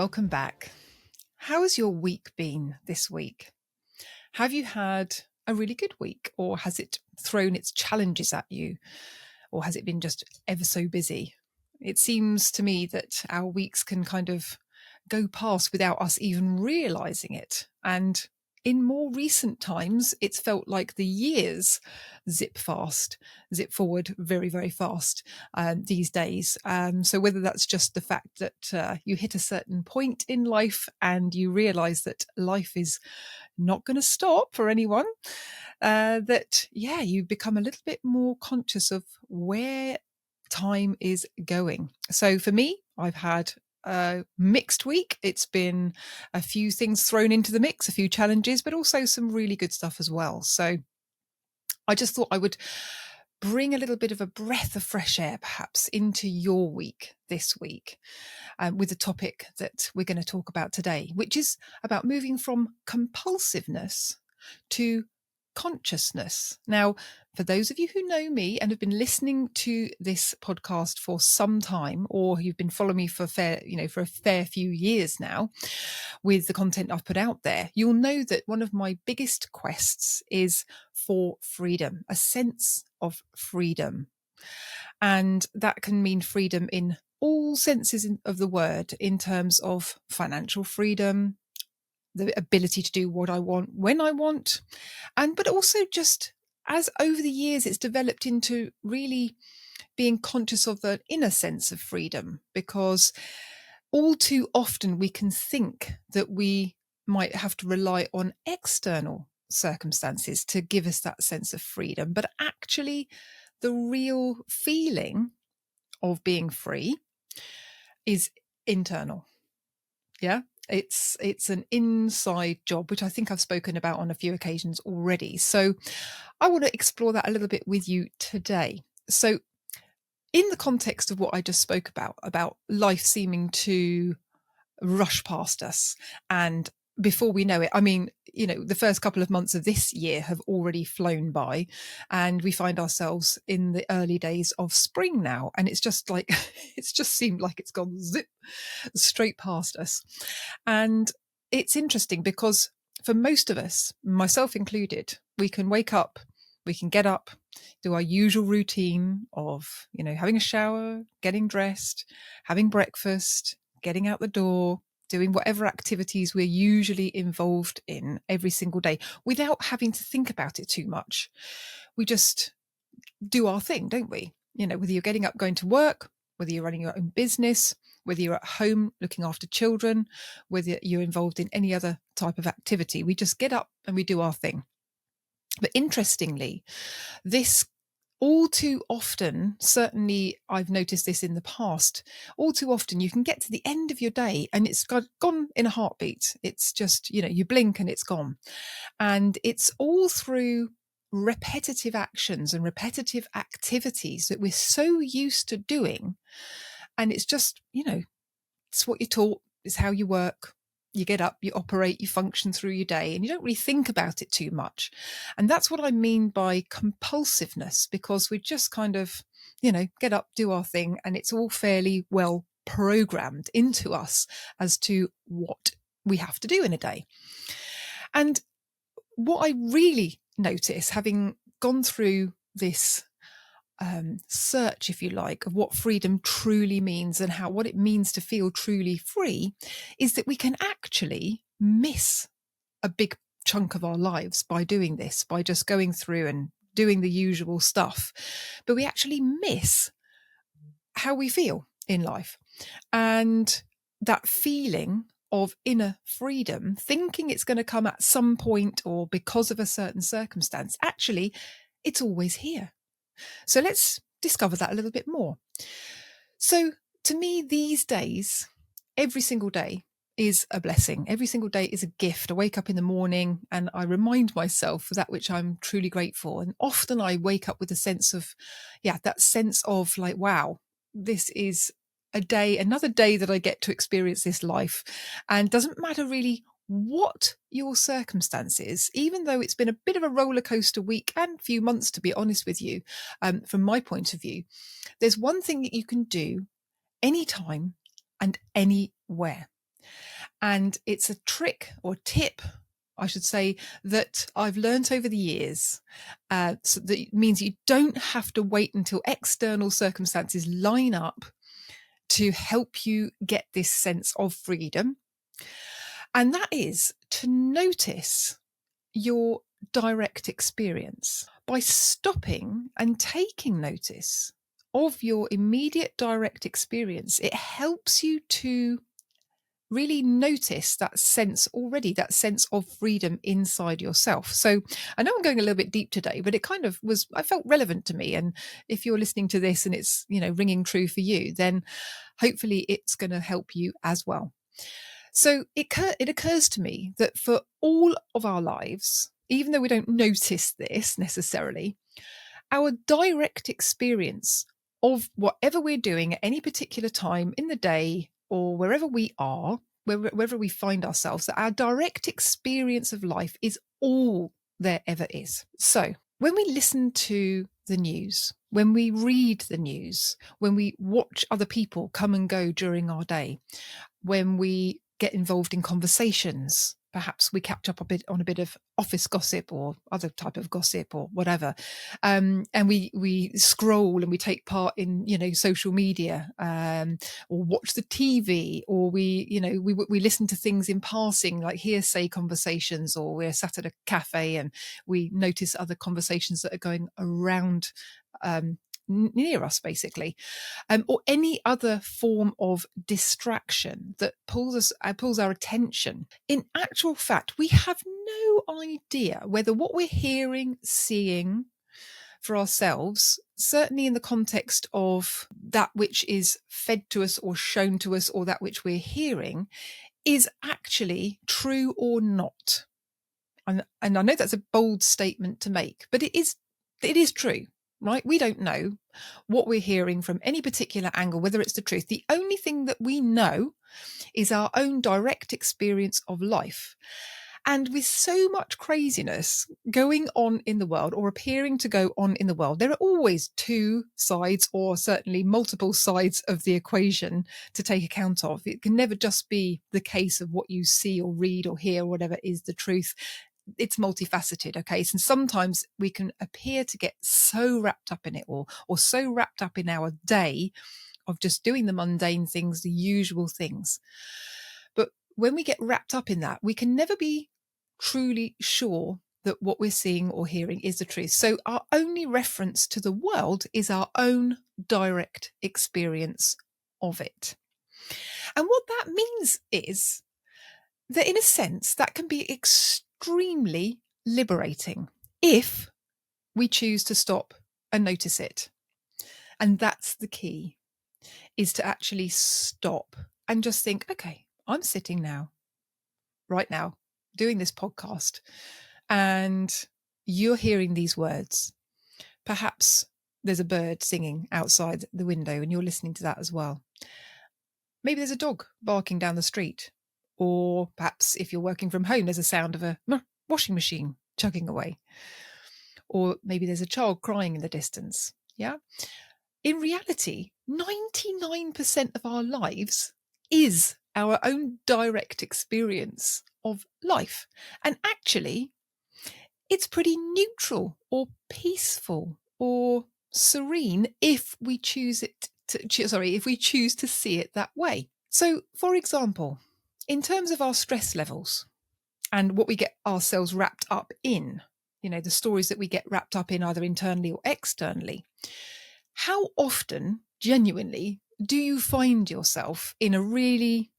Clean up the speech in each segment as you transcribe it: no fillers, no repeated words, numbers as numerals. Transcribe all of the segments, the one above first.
welcome back. How has your week been this week? Have you had a really good week, or has it thrown its challenges at you, or has it been just ever so busy? It seems to me that our weeks can kind of go past without us even realizing it. And in more recent times, it's felt like the years zip forward very, very fast these days. So whether that's just the fact that you hit a certain point in life and you realize that life is not going to stop for anyone, you become a little bit more conscious of where time is going. So for me, I've had a mixed week. It's been a few things thrown into the mix, a few challenges, but also some really good stuff as well. So I just thought I would bring a little bit of a breath of fresh air perhaps into your week this week with the topic that we're going to talk about today, which is about moving from compulsiveness to consciousness. Now, for those of you who know me and have been listening to this podcast for some time, or you've been following me for a fair few years now with the content I've put out there, you'll know that one of my biggest quests is for freedom, a sense of freedom. And that can mean freedom in all senses of the word, in terms of financial freedom, the ability to do what I want when I want, but also just as over the years it's developed into really being conscious of the inner sense of freedom, because all too often we can think that we might have to rely on external circumstances to give us that sense of freedom, but actually the real feeling of being free is internal. Yeah. It's an inside job, which I think I've spoken about on a few occasions already. So I want to explore that a little bit with you today. So in the context of what I just spoke about life seeming to rush past us, and before we know it, I mean, the first couple of months of this year have already flown by, and we find ourselves in the early days of spring now. And it's just like, it's just seemed like it's gone zip straight past us. And it's interesting because for most of us, myself included, we can wake up, we can get up, do our usual routine of, having a shower, getting dressed, having breakfast, getting out the door, doing whatever activities we're usually involved in every single day without having to think about it too much. We just do our thing, don't we? Whether you're getting up, going to work, whether you're running your own business, whether you're at home looking after children, whether you're involved in any other type of activity, we just get up and we do our thing. But interestingly, this all too often, certainly I've noticed this in the past, all too often you can get to the end of your day and it's gone in a heartbeat. It's just, you blink and it's gone. And it's all through repetitive actions and repetitive activities that we're so used to doing. And it's just, it's what you're taught, it's how you work. You get up, you operate, you function through your day, and you don't really think about it too much. And that's what I mean by compulsiveness, because we just kind of, get up, do our thing, and it's all fairly well programmed into us as to what we have to do in a day. And what I really notice, having gone through this search, if you like, of what freedom truly means and what it means to feel truly free, is that we can actually miss a big chunk of our lives by doing this, by just going through and doing the usual stuff. But we actually miss how we feel in life. And that feeling of inner freedom, thinking it's going to come at some point or because of a certain circumstance, actually, it's always here. So let's discover that a little bit more. So to me, these days, every single day is a blessing. Every single day is a gift. I wake up in the morning and I remind myself for that which I'm truly grateful. And often I wake up with a sense of, that sense of like, wow, this is another day that I get to experience this life. And doesn't matter really what your circumstances, even though it's been a bit of a roller coaster week and few months, to be honest with you, from my point of view, there's one thing that you can do anytime and anywhere. And it's a trick or tip, I should say, that I've learnt over the years. So that means you don't have to wait until external circumstances line up to help you get this sense of freedom. And that is to notice your direct experience by stopping and taking notice of your immediate direct experience. It helps you to really notice that sense already, that sense of freedom inside yourself. So I know I'm going a little bit deep today, but it kind of was, I felt relevant to me. And if you're listening to this and it's, ringing true for you, then hopefully it's going to help you as well. So it occurs to me that for all of our lives, even though we don't notice this necessarily, our direct experience of whatever we're doing at any particular time in the day or wherever we are, wherever we find ourselves, that our direct experience of life is all there ever is. So when we listen to the news, when we read the news, when we watch other people come and go during our day, when we get involved in conversations, perhaps we catch up on a bit of office gossip or other type of gossip or whatever, and we scroll and we take part in social media, or watch the TV, or we listen to things in passing like hearsay conversations, or we're sat at a cafe and we notice other conversations that are going around near us, basically, or any other form of distraction that pulls our attention. In actual fact, we have no idea whether what we're hearing, seeing for ourselves, certainly in the context of that which is fed to us or shown to us, or that which we're hearing, is actually true or not. And I know that's a bold statement to make, but it is true. Right? We don't know what we're hearing from any particular angle, whether it's the truth. The only thing that we know is our own direct experience of life. And with so much craziness going on in the world, or appearing to go on in the world, there are always two sides, or certainly multiple sides of the equation to take account of. It can never just be the case of what you see or read or hear, or whatever is the truth. It's multifaceted. Okay. So sometimes we can appear to get so wrapped up in it all, or so wrapped up in our day of just doing the mundane things, the usual things. But when we get wrapped up in that, we can never be truly sure that what we're seeing or hearing is the truth. So our only reference to the world is our own direct experience of it. And what that means is that, in a sense, that can be extremely liberating if we choose to stop and notice it. And that's the key, is to actually stop and just think, okay, I'm sitting now, right now, doing this podcast, and you're hearing these words. Perhaps there's a bird singing outside the window and you're listening to that as well. Maybe there's a dog barking down the street. Or perhaps if you're working from home, there's a sound of a washing machine chugging away. Or maybe there's a child crying in the distance. Yeah. In reality, 99% of our lives is our own direct experience of life. And actually, it's pretty neutral or peaceful or serene if we choose to see it that way. So, for example, in terms of our stress levels and what we get ourselves wrapped up in, the stories that we get wrapped up in either internally or externally, how often, genuinely, do you find yourself in a really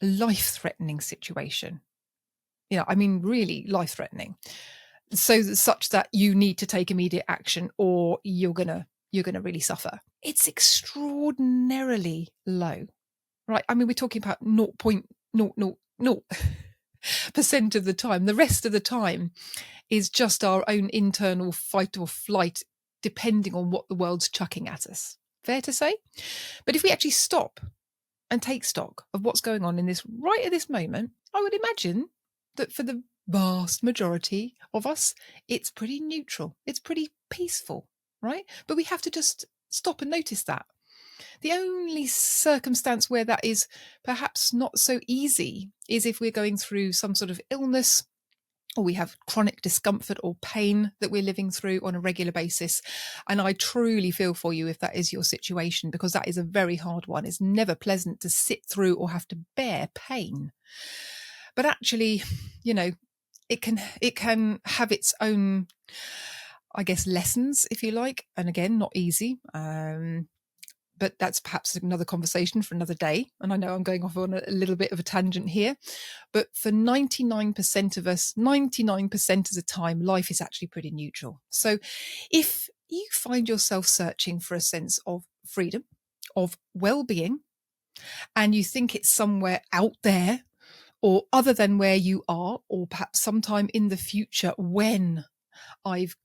life-threatening situation? Really life-threatening. So such that you need to take immediate action, or you're gonna really suffer. It's extraordinarily low, right? We're talking about 0.000% of the time. The rest of the time is just our own internal fight or flight, depending on what the world's chucking at us. Fair to say? But if we actually stop and take stock of what's going on in this right at this moment, I would imagine that for the vast majority of us, it's pretty neutral. It's pretty peaceful, right? But we have to just stop and notice that. The only circumstance where that is perhaps not so easy is if we're going through some sort of illness, or we have chronic discomfort or pain that we're living through on a regular basis. And I truly feel for you if that is your situation, because that is a very hard one. It's never pleasant to sit through or have to bear pain. But actually, it can have its own, I guess, lessons, if you like. And again, not easy. But that's perhaps another conversation for another day. And I know I'm going off on a little bit of a tangent here, but for 99% of us, 99% of the time, life is actually pretty neutral. So if you find yourself searching for a sense of freedom, of well-being, and you think it's somewhere out there or other than where you are, or perhaps sometime in the future when I've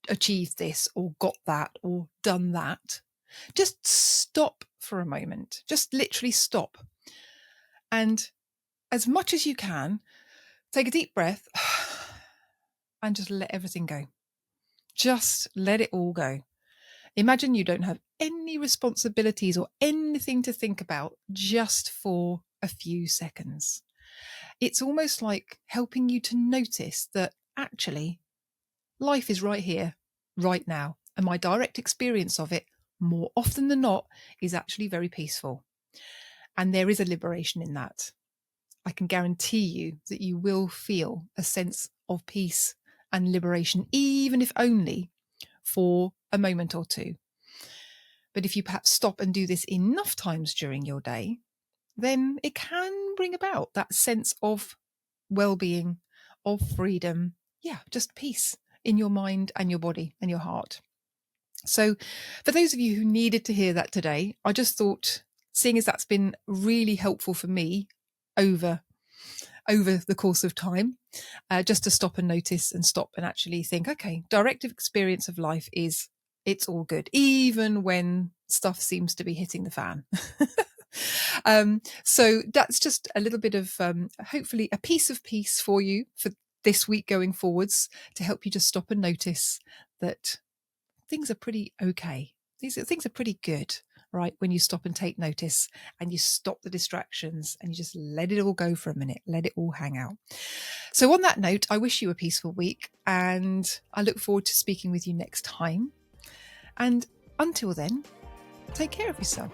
achieved this or got that or done that, just stop for a moment. Just literally stop. And as much as you can, take a deep breath and just let everything go. Just let it all go. Imagine you don't have any responsibilities or anything to think about just for a few seconds. It's almost like helping you to notice that actually life is right here, right now. And my direct experience of it, more often than not, is actually very peaceful. And there is a liberation in that. I can guarantee you that you will feel a sense of peace and liberation, even if only for a moment or two. But if you perhaps stop and do this enough times during your day, then it can bring about that sense of well-being, of freedom, just peace in your mind and your body and your heart. So for those of you who needed to hear that today, I just thought, seeing as that's been really helpful for me over the course of time, just to stop and notice and stop and actually think, okay, direct experience of life is it's all good, even when stuff seems to be hitting the fan. So that's just a little bit of hopefully a piece of peace for you for this week going forwards, to help you just stop and notice that things are pretty okay. Things are pretty good, right? When you stop and take notice and you stop the distractions and you just let it all go for a minute, let it all hang out. So on that note, I wish you a peaceful week, and I look forward to speaking with you next time. And until then, take care of yourself.